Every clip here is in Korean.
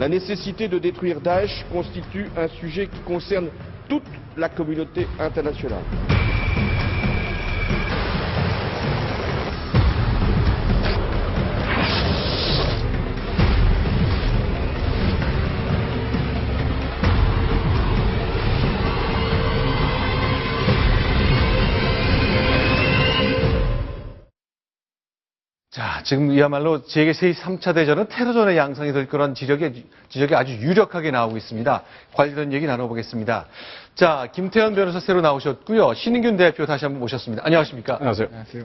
La nécessité de détruire Daesh constitue un sujet qui concerne toute la communauté internationale. 자, 지금 이야말로 세계 제3차 대전은 테러전의 양상이 될 거란 지적이 아주 유력하게 나오고 있습니다. 관련 얘기 나눠보겠습니다. 자, 김태현 변호사 새로 나오셨고요. 신인균 대표 다시 한번 모셨습니다. 안녕하십니까? 안녕하세요. 안녕하세요.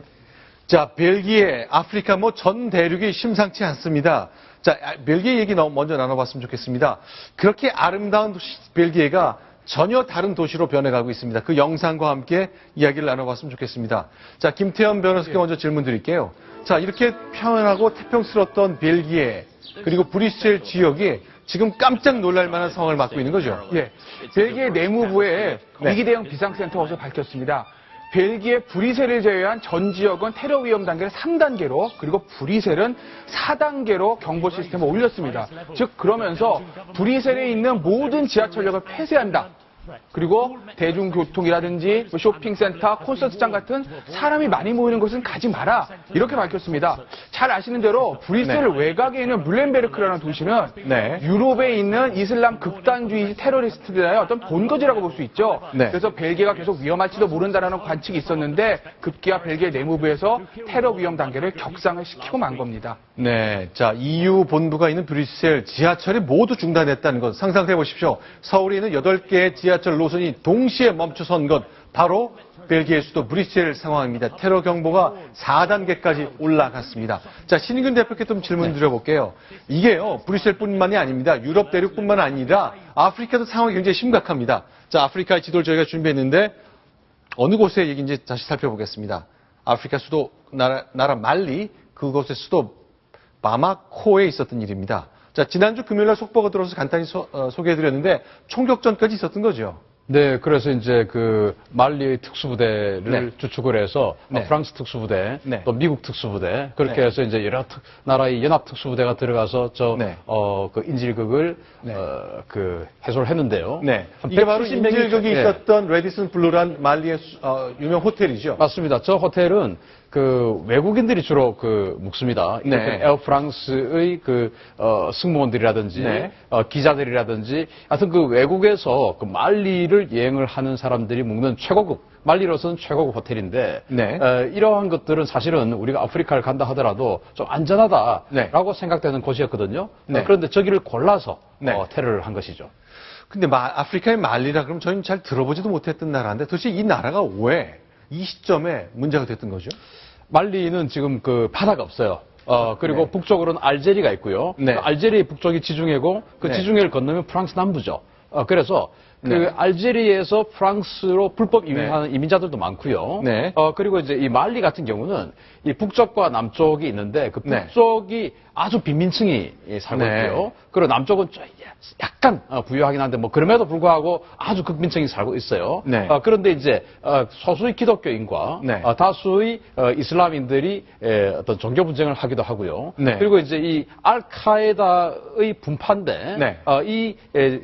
자, 벨기에, 아프리카 전 대륙이 심상치 않습니다. 자, 벨기에 얘기 먼저 나눠봤으면 좋겠습니다. 그렇게 아름다운 도시 벨기에가 전혀 다른 도시로 변해가고 있습니다. 그 영상과 함께 이야기를 나눠봤으면 좋겠습니다. 자, 김태현 변호사께 먼저 질문 드릴게요. 자, 이렇게 평안하고 태평스러웠던 벨기에 그리고 브뤼셀 지역이 지금 깜짝 놀랄 만한 상황을 맞고 있는 거죠. 예, 벨기에 내무부의 위기 대응 비상센터가 밝혔습니다. 벨기에 브뤼셀을 제외한 전 지역은 테러 위험 단계를 3단계로 그리고 브뤼셀은 4단계로 경보 시스템을 올렸습니다. 즉 그러면서 브뤼셀에 있는 모든 지하철역을 폐쇄한다. 그리고 대중교통이라든지 쇼핑센터, 콘서트장 같은 사람이 많이 모이는 곳은 가지 마라. 이렇게 밝혔습니다. 잘 아시는 대로 브뤼셀 외곽에 있는 물렌베르크라는 도시는 유럽에 있는 이슬람 극단주의 테러리스트들의 어떤 본거지라고 볼 수 있죠. 그래서 벨기에가 계속 위험할지도 모른다라는 관측이 있었는데 급기야 벨기에 내무부에서 테러 위험 단계를 격상을 시키고 만 겁니다. 네, 자, EU 본부가 있는 브뤼셀 지하철이 모두 중단했다는 것 상상해 보십시오. 서울에 있는 8개의 지하철 노선이 동시에 멈춰선 것 바로 벨기에 수도 브뤼셀 상황입니다. 테러 경보가 4단계까지 올라갔습니다. 자, 신인균 대표께 좀 질문 드려볼게요. 이게요, 브뤼셀뿐만이 아닙니다. 유럽 대륙뿐만 아니라 아프리카도 상황이 굉장히 심각합니다. 자, 아프리카의 지도를 저희가 준비했는데 어느 곳의 얘기인지 다시 살펴보겠습니다. 아프리카 수도 나라 말리, 그곳의 수도 바마코에 있었던 일입니다. 자, 지난주 금요일날 속보가 들어서 간단히 소개해드렸는데 총격전까지 있었던 거죠. 네, 그래서 이제 그 말리의 특수부대를 주축을 해서 프랑스 특수부대, 또 미국 특수부대 그렇게 해서 이제 여러 나라의 연합 특수부대가 들어가서 그 인질극을 그 해소를 했는데요. 이게 바로 인질극이 있었던 레디슨 블루란 말리의 유명 호텔이죠. 맞습니다. 저 호텔은 그 외국인들이 주로 그 묵습니다. 에어 프랑스의 그 승무원들이라든지 기자들이라든지 하여튼 그 외국에서 그 말리를 여행을 하는 사람들이 묵는 최고급 말리로서는 최고급 호텔인데 이러한 것들은 사실은 우리가 아프리카를 간다 하더라도 좀 안전하다라고 생각되는 곳이었거든요. 그런데 저기를 골라서 테러를 한 것이죠. 근데 아프리카의 말리라 그러면 저희는 잘 들어보지도 못했던 나라인데 도대체 이 나라가 왜 이 시점에 문제가 됐던 거죠? 말리는 지금 그 바다가 없어요. 그리고 북쪽으로는 알제리가 있고요. 알제리 북쪽이 지중해고 그 지중해를 건너면 프랑스 남부죠. 그래서 그 알제리에서 프랑스로 불법 이민하는 이민자들도 많고요. 그리고 이제 이 말리 같은 경우는 이 북쪽과 남쪽이 있는데 그 북쪽이 아주 빈민층이 살고 있고요. 그리고 남쪽은 좀 약간 부유하긴 한데 뭐 그럼에도 불구하고 아주 극민층이 살고 있어요. 그런데 이제 소수의 기독교인과 다수의 이슬람인들이 어떤 종교 분쟁을 하기도 하고요. 그리고 이제 이 알카에다의 분파인데 이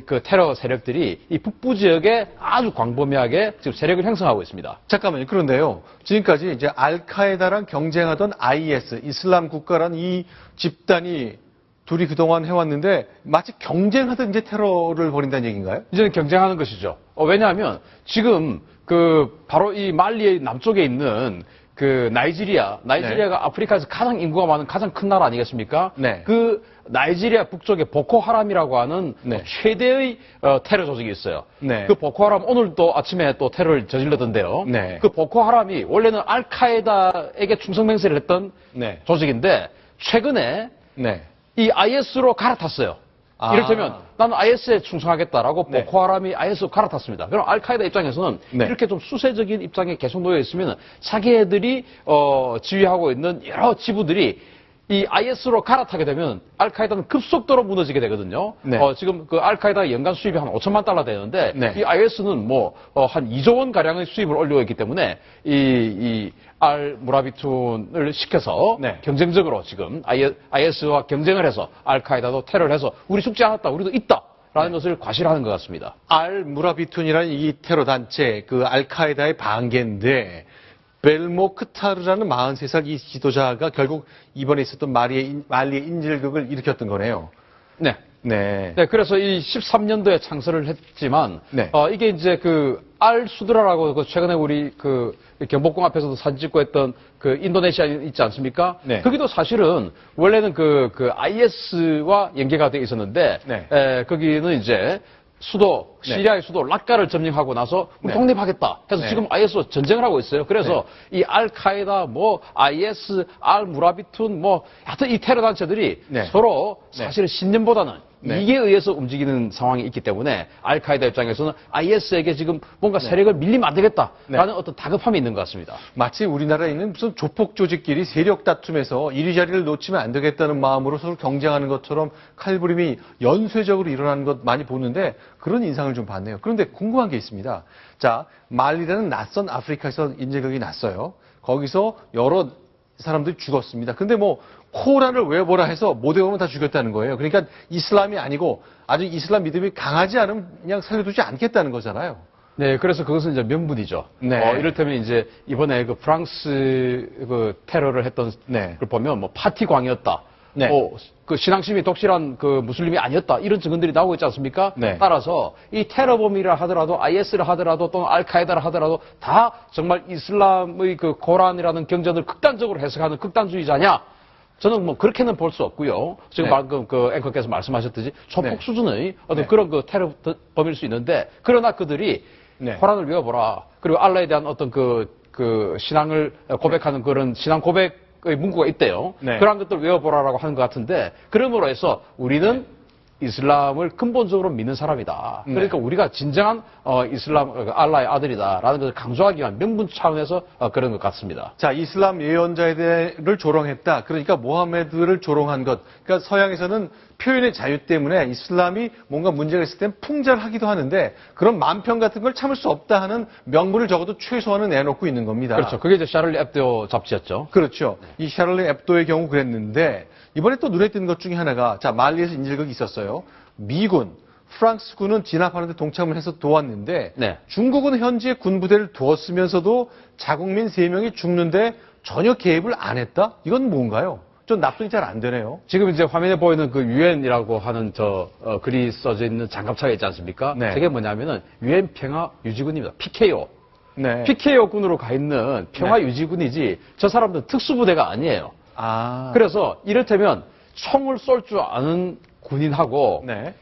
그 테러 세력들이 이 북부 지역에 아주 광범위하게 지금 세력을 형성하고 있습니다. 잠깐만요. 그런데요. 지금까지 이제 알카에다랑 경쟁하던 IS, 이슬람 국가란 이 집단이 둘이 그동안 해왔는데 마치 경쟁하던 이제 테러를 벌인다는 얘기인가요? 이제는 경쟁하는 것이죠. 왜냐하면 지금 그 바로 이 말리의 남쪽에 있는 그 나이지리아가 아프리카에서 가장 인구가 많은 가장 큰 나라 아니겠습니까? 그 나이지리아 북쪽에 보코하람이라고 하는 최대의 테러 조직이 있어요. 그 보코하람 오늘도 아침에 또 테러를 저질렀던데요. 그 보코하람이 원래는 알카에다에게 충성맹세를 했던 조직인데 최근에 이 IS로 갈아탔어요. 이를테면 나는 IS에 충성하겠다라고 보코하람이 IS로 갈아탔습니다. 그럼 알카에다 입장에서는 이렇게 좀 수세적인 입장에 계속 놓여 있으면 자기애들이 지휘하고 있는 여러 지부들이 이 IS로 갈아타게 되면 알카에다는 급속도로 무너지게 되거든요. 네. 지금 그 알카에다 연간 수입이 한 5천만 달러 되는데 네. 이 IS는 뭐 한 2조 원 가량의 수입을 올리고 있기 때문에 이 알무라비툰을 시켜서 네. 경쟁적으로 지금 IS와 경쟁을 해서 알카에다도 테러를 해서 우리 죽지 않았다, 우리도 있다라는 것을 과시하는 것 같습니다. 알무라비툰이라는 이 테러 단체, 그 알카에다의 반개인데 벨모크타르라는 43살 이 지도자가 결국 이번에 있었던 말리의 인질극을 일으켰던 거네요. 네. 네. 네, 그래서 이 13년도에 창설을 했지만, 네. 이게 이제 그 알수드라라고 그 최근에 우리 그 경복궁 앞에서도 사진 찍고 했던 그 인도네시아 있지 않습니까? 네. 거기도 사실은 원래는 그 IS와 연계가 되어 있었는데, 네. 거기는 이제 수도, 시리아의 수도 락카를 점령하고 나서 우리 네. 독립하겠다 해서 네. 지금 IS와 전쟁을 하고 있어요. 그래서 이 알카에다, 뭐 IS, 알무라비툰, 뭐 하여튼 이 테러 단체들이 네. 서로 사실은 신념보다는 네. 이게 의해서 움직이는 상황이 있기 때문에 알카에다 입장에서는 IS에게 지금 뭔가 세력을 밀리면 안 되겠다라는 어떤 다급함이 있는 것 같습니다. 마치 우리나라에 있는 무슨 조폭 조직끼리 세력 다툼에서 이리저리를 놓치면 안 되겠다는 마음으로 서로 경쟁하는 것처럼 칼부림이 연쇄적으로 일어나는 것 많이 보는데 그런 인상을 좀 받네요. 그런데 궁금한 게 있습니다. 자, 말리라는 낯선 아프리카에서 인질극이 났어요. 거기서 여러 사람들이 죽었습니다. 근데 뭐 코란을 외워보라 해서 못 외우면 다 죽였다는 거예요. 그러니까 이슬람이 아니고 아주 이슬람 믿음이 강하지 않으면 그냥 살려두지 않겠다는 거잖아요. 네, 그래서 그것은 이제 명분이죠. 네. 이를테면 이제 이번에 그 프랑스 그 테러를 했던 네. 걸 보면 뭐 파티광이었다. 네. 그 신앙심이 독실한 그 무슬림이 아니었다. 이런 증언들이 나오고 있지 않습니까? 네. 따라서 이 테러범이라 하더라도 IS를 하더라도 또는 알카에다를 하더라도 다 정말 이슬람의 그 고란이라는 경전을 극단적으로 해석하는 극단주의자냐? 저는 뭐 그렇게는 볼 수 없고요. 지금 네. 방금 그 앵커께서 말씀하셨듯이 조폭 네. 수준의 어떤 네. 그런 그 테러범일 수 있는데 그러나 그들이 네. 코란을 외워보라. 그리고 알라에 대한 어떤 그 신앙을 고백하는 그런 신앙 고백의 문구가 있대요. 네. 그런 것들 외워보라라고 하는 것 같은데 그러므로 해서 우리는 이슬람을 근본적으로 믿는 사람이다. 그러니까 우리가 진정한 이슬람 알라의 아들이다라는 것을 강조하기 위한 명분 차원에서 그런 것 같습니다. 자, 이슬람 예언자를 조롱했다. 그러니까 모하메드를 조롱한 것. 그러니까 서양에서는 표현의 자유 때문에 이슬람이 뭔가 문제가 있을 땐 풍자하기도 하는데 그런 만평 같은 걸 참을 수 없다 하는 명분을 적어도 최소한은 내놓고 있는 겁니다. 그렇죠. 그게 이제 샤를리 앱도 잡지였죠. 그렇죠. 이 샤를리 앱도의 경우 그랬는데 이번에 또 눈에 띄는 것 중에 하나가 자, 말리에서 인질극이 있었어요. 미군, 프랑스군은 진압하는 데 동참을 해서 도왔는데 네. 중국은 현지에 군부대를 두었으면서도 자국민 3명이 죽는데 전혀 개입을 안 했다? 이건 뭔가요? 좀 납득이 잘 안 되네요. 지금 이제 화면에 보이는 그 유엔이라고 하는 글이 써져 있는 장갑차가 있지 않습니까? 네. 저게 뭐냐면은 유엔 평화 유지군입니다. PKO. 네. PKO 군으로 가 있는 평화 유지군이지 저 사람들은 특수부대가 아니에요. 아. 그래서 이를테면 총을 쏠 줄 아는 군인하고 네.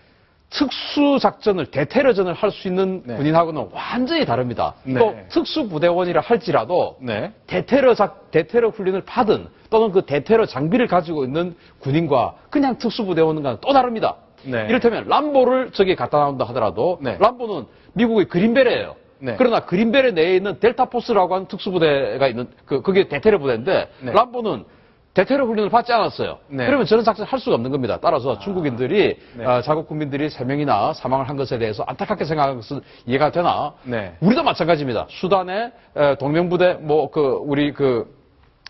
특수작전을 대테러전을 할 수 있는 네. 군인하고는 완전히 다릅니다. 네. 또 특수부대원이라 할지라도 네. 대테러 훈련을 받은 또는 그 대테러 장비를 가지고 있는 군인과 그냥 특수부대원과는 또 다릅니다. 네. 이를테면 람보를 저기 갖다 나온다 하더라도 네. 람보는 미국의 그린베레예요. 네. 그러나 그린베레 내에 있는 델타포스라고 하는 특수부대가 있는 그게 대테러 부대인데 네. 람보는 대테러 훈련을 받지 않았어요. 네. 그러면 저런 작전을 할 수가 없는 겁니다. 따라서 중국인들이 네. 자국 국민들이 3명이나 사망을 한 것에 대해서 안타깝게 생각하는 것은 이해가 되나? 네. 우리도 마찬가지입니다. 수단에 동명부대 우리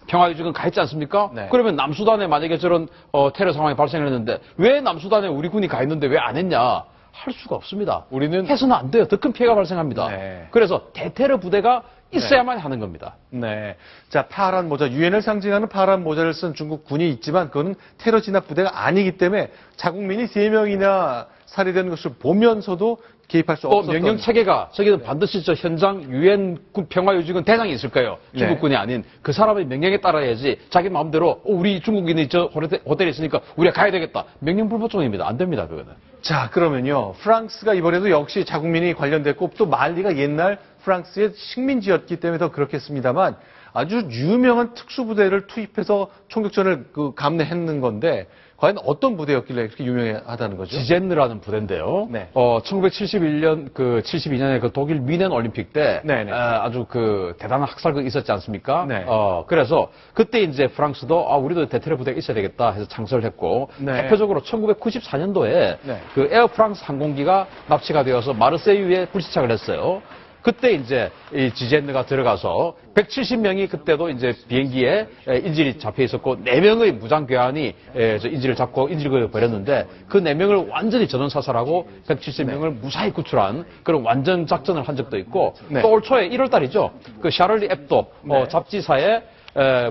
평화유지군 가 있지 않습니까? 네. 그러면 남수단에 만약에 저런 테러 상황이 발생을 했는데 왜 남수단에 우리 군이 가 있는데 왜 안 했냐? 할 수가 없습니다. 우리는 해서는 안 돼요. 더 큰 피해가 발생합니다. 네. 그래서 대테러 부대가 있어야만 하는 겁니다. 네. 자, 파란 모자, 유엔을 상징하는 파란 모자를 쓴 중국 군이 있지만 그거는 테러 진압 부대가 아니기 때문에 자국민이 3명이나 살해된 것을 보면서도 개입할 수 또 없었던. 명령 체계가 저기는 반드시 저 현장 유엔 평화유지군 대장이 있을 거예요. 중국군이 아닌 그 사람의 명령에 따라야지 자기 마음대로 우리 중국인이 저 호텔에 있으니까 우리가 가야 되겠다. 명령 불복종입니다. 안 됩니다. 그거는. 자, 그러면요. 프랑스가 이번에도 역시 자국민이 관련됐고 또 말리가 옛날 프랑스의 식민지였기 때문에 더 그렇겠습니다만 아주 유명한 특수부대를 투입해서 총격전을 감내했는 건데 과연 어떤 부대였길래 그렇게 유명하다는 거죠? 지젠느라는 부대인데요. 네. 72년에 그 독일 미넨 올림픽 때 아주 그 대단한 학살극이 있었지 않습니까? 네. 그래서 그때 이제 프랑스도 우리도 대테러 부대가 있어야 되겠다 해서 창설을 했고 대표적으로 1994년도에 그 에어 프랑스 항공기가 납치가 되어서 마르세유에 불시착을 했어요. 그때 이제 이 지젠느가 들어가서 170명이 그때도 이제 비행기에 인질이 잡혀 있었고 4명의 무장 괴한이 인질을 잡고 인질을 버렸는데 그 4명을 완전히 전원 사살하고 170명을 무사히 구출한 그런 완전 작전을 한 적도 있고 또 올 초에 1월 달이죠. 그 샤를리 앱도 잡지사에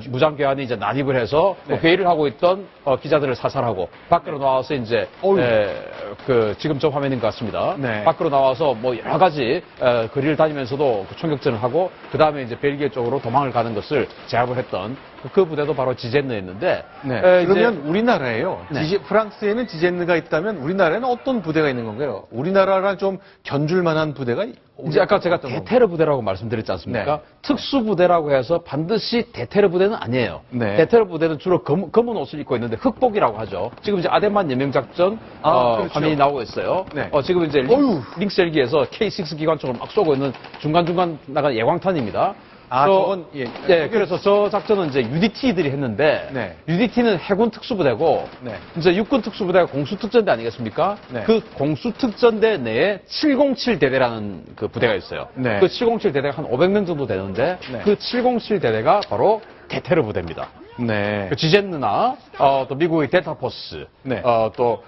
무장 괴한이 이제 난입을 해서 회의를 하고 있던 기자들을 사살하고 밖으로 나와서 이제 지금 저 화면인 것 같습니다. 밖으로 나와서 뭐 여러 가지 거리를 다니면서도 총격전을 하고 그 다음에 이제 벨기에 쪽으로 도망을 가는 것을 제압을 했던 그 부대도 바로 지젠느였는데 그러면 우리나라에요. 프랑스에는 지젠느가 있다면 우리나라에는 어떤 부대가 있는 건가요? 우리나라랑 좀 견줄 만한 부대가 이제 아까 제가 대테러 부대라고 말씀드렸지 않습니까? 특수부대라고 해서 반드시 대테러 부대는 아니에요. 대테러 부대는 주로 검은 옷을 입고 있는데 흑복이라고 하죠. 지금 이제 아덴만 예명작전 화면이 나오고 있어요. 지금 이제 링셀기에서 K6 기관총을 막 쏘고 있는 중간중간 나간 예광탄입니다. 그래서 저 작전은 이제 UDT들이 했는데, UDT는 해군 특수부대고, 이제 육군 특수부대가 공수특전대 아니겠습니까? 그 공수특전대 내에 707대대라는 그 부대가 있어요. 그 707대대가 한 500명 정도 되는데, 그 707대대가 바로 대테러 부대입니다. 그 지젠느나, 또 미국의 델타포스, 또,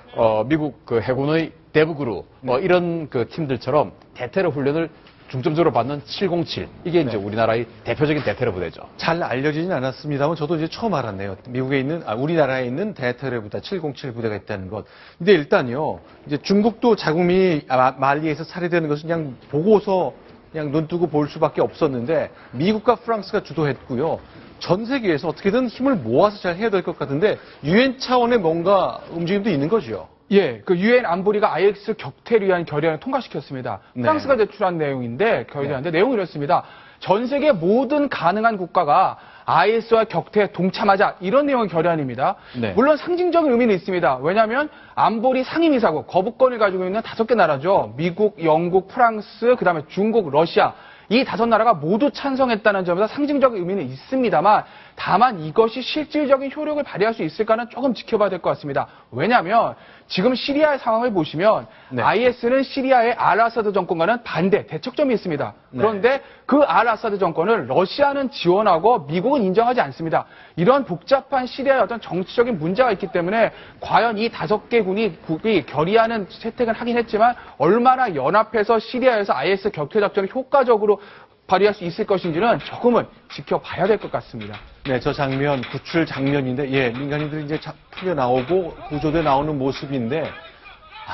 미국 그 해군의 데브그루, 이런 그 팀들처럼 대테러 훈련을 중점적으로 받는 707. 이게 이제 우리나라의 대표적인 대테러 부대죠. 잘 알려지진 않았습니다만 저도 이제 처음 알았네요. 우리나라에 있는 대테러 부대 707 부대가 있다는 것. 근데 일단요, 이제 중국도 자국민이 말리에서 살해되는 것은 그냥 보고서 그냥 눈 뜨고 볼 수밖에 없었는데 미국과 프랑스가 주도했고요. 전 세계에서 어떻게든 힘을 모아서 잘 해야 될 것 같은데 유엔 차원의 뭔가 움직임도 있는 거죠. 그 유엔 안보리가 IS 격퇴를 위한 결의안을 통과시켰습니다. 프랑스가 제출한 내용인데 결의안인데 내용이 이렇습니다. 전 세계 모든 가능한 국가가 IS와 격퇴에 동참하자 이런 내용의 결의안입니다. 물론 상징적인 의미는 있습니다. 왜냐하면 안보리 상임이사국 거부권을 가지고 있는 5개 나라죠. 미국, 영국, 프랑스, 그다음에 중국, 러시아. 이 5나라가 모두 찬성했다는 점에서 상징적인 의미는 있습니다만 다만 이것이 실질적인 효력을 발휘할 수 있을까는 조금 지켜봐야 될 것 같습니다. 왜냐하면 지금 시리아의 상황을 보시면 IS는 시리아의 알아사드 정권과는 반대, 대척점이 있습니다. 그런데 그 알아사드 정권을 러시아는 지원하고 미국은 인정하지 않습니다. 이런 복잡한 시리아의 어떤 정치적인 문제가 있기 때문에 과연 이 5개 국이 결의하는 채택은 하긴 했지만 얼마나 연합해서 시리아에서 IS 격퇴 작전을 효과적으로 발휘할 수 있을 것인지는 조금은 지켜봐야 될 것 같습니다. 저 장면, 구출 장면인데, 민간인들이 이제 풀려 나오고 구조돼 나오는 모습인데,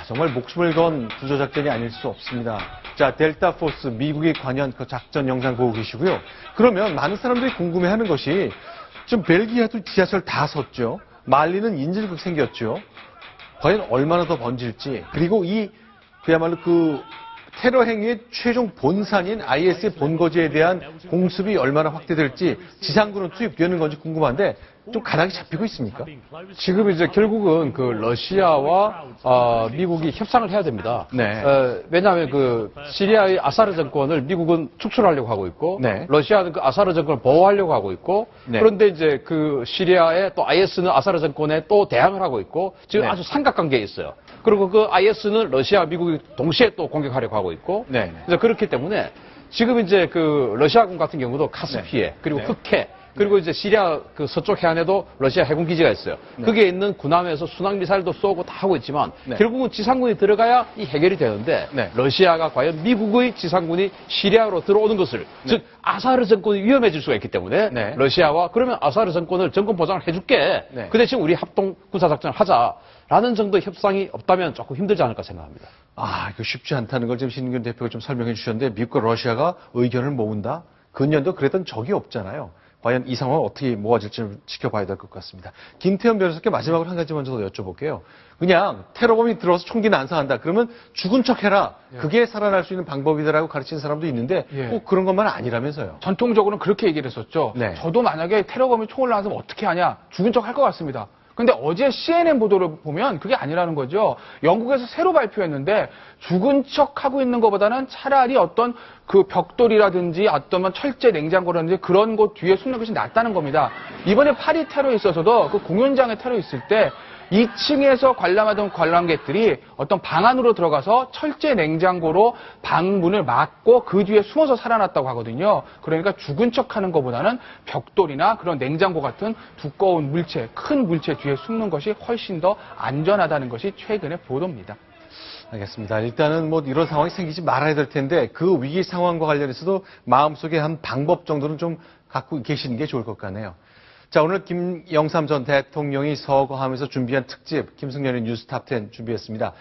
정말 목숨을 건 구조작전이 아닐 수 없습니다. 자, 델타 포스, 미국이 관여한 그 작전 영상 보고 계시고요. 그러면 많은 사람들이 궁금해하는 것이, 지금 벨기에도 지하철 다 섰죠. 말리는 인질극 생겼죠. 과연 얼마나 더 번질지, 그리고 그야말로 테러 행위의 최종 본산인 IS의 본거지에 대한 공습이 얼마나 확대될지 지상군은 투입되는 건지 궁금한데 좀 가닥이 잡히고 있습니까? 지금 이제 결국은 그 러시아와 미국이 협상을 해야 됩니다. 왜냐하면 그 시리아의 아사르 정권을 미국은 축출하려고 하고 있고 러시아는 그 아사르 정권을 보호하려고 하고 있고 그런데 이제 그 시리아의 또 IS는 아사르 정권에 또 대항을 하고 있고 지금 아주 삼각관계에 있어요. 그리고 그 IS는 러시아, 미국이 동시에 또 공격하려고 하고 있고 이제 그렇기 때문에 지금 이제 그 러시아군 같은 경우도 카스피해 그리고 흑해 그리고 이제 시리아 그 서쪽 해안에도 러시아 해군 기지가 있어요. 거기에 있는 군함에서 순항 미사일도 쏘고 다 하고 있지만 결국은 지상군이 들어가야 이 해결이 되는데 러시아가 과연 미국의 지상군이 시리아로 들어오는 것을 즉 아사르 정권이 위험해질 수가 있기 때문에 러시아와 그러면 아사르 정권을 정권 보장을 해줄게. 그 대신 우리 합동 군사작전을 하자라는 정도의 협상이 없다면 조금 힘들지 않을까 생각합니다. 이거 쉽지 않다는 걸 지금 신인균 대표가 좀 설명해 주셨는데 미국과 러시아가 의견을 모은다? 근년도 그랬던 적이 없잖아요. 과연 이 상황은 어떻게 모아질지 좀 지켜봐야 될 것 같습니다. 김태현 변호사께 마지막으로 한 가지 먼저 더 여쭤볼게요. 그냥 테러범이 들어와서 총기 난사한다. 그러면 죽은 척해라. 그게 살아날 수 있는 방법이다라고 가르치는 사람도 있는데 꼭 그런 것만 아니라면서요. 전통적으로는 그렇게 얘기를 했었죠. 네. 저도 만약에 테러범이 총을 놔서 어떻게 하냐. 죽은 척 할 것 같습니다. 근데 어제 CNN 보도를 보면 그게 아니라는 거죠. 영국에서 새로 발표했는데 죽은 척 하고 있는 것보다는 차라리 어떤 그 벽돌이라든지 어떤 철제 냉장고라든지 그런 곳 뒤에 숨는 것이 낫다는 겁니다. 이번에 파리 테러에 있어서도 그 공연장에 테러 있을 때 2층에서 관람하던 관람객들이 어떤 방 안으로 들어가서 철제 냉장고로 방문을 막고 그 뒤에 숨어서 살아났다고 하거든요. 그러니까 죽은 척하는 것보다는 벽돌이나 그런 냉장고 같은 두꺼운 물체, 큰 물체 뒤에 숨는 것이 훨씬 더 안전하다는 것이 최근의 보도입니다. 알겠습니다. 일단은 뭐 이런 상황이 생기지 말아야 될 텐데 그 위기 상황과 관련해서도 마음속에 한 방법 정도는 좀 갖고 계시는 게 좋을 것 같네요. 자, 오늘 김영삼 전 대통령이 서거하면서 준비한 특집 김승연의 뉴스 탑10 준비했습니다.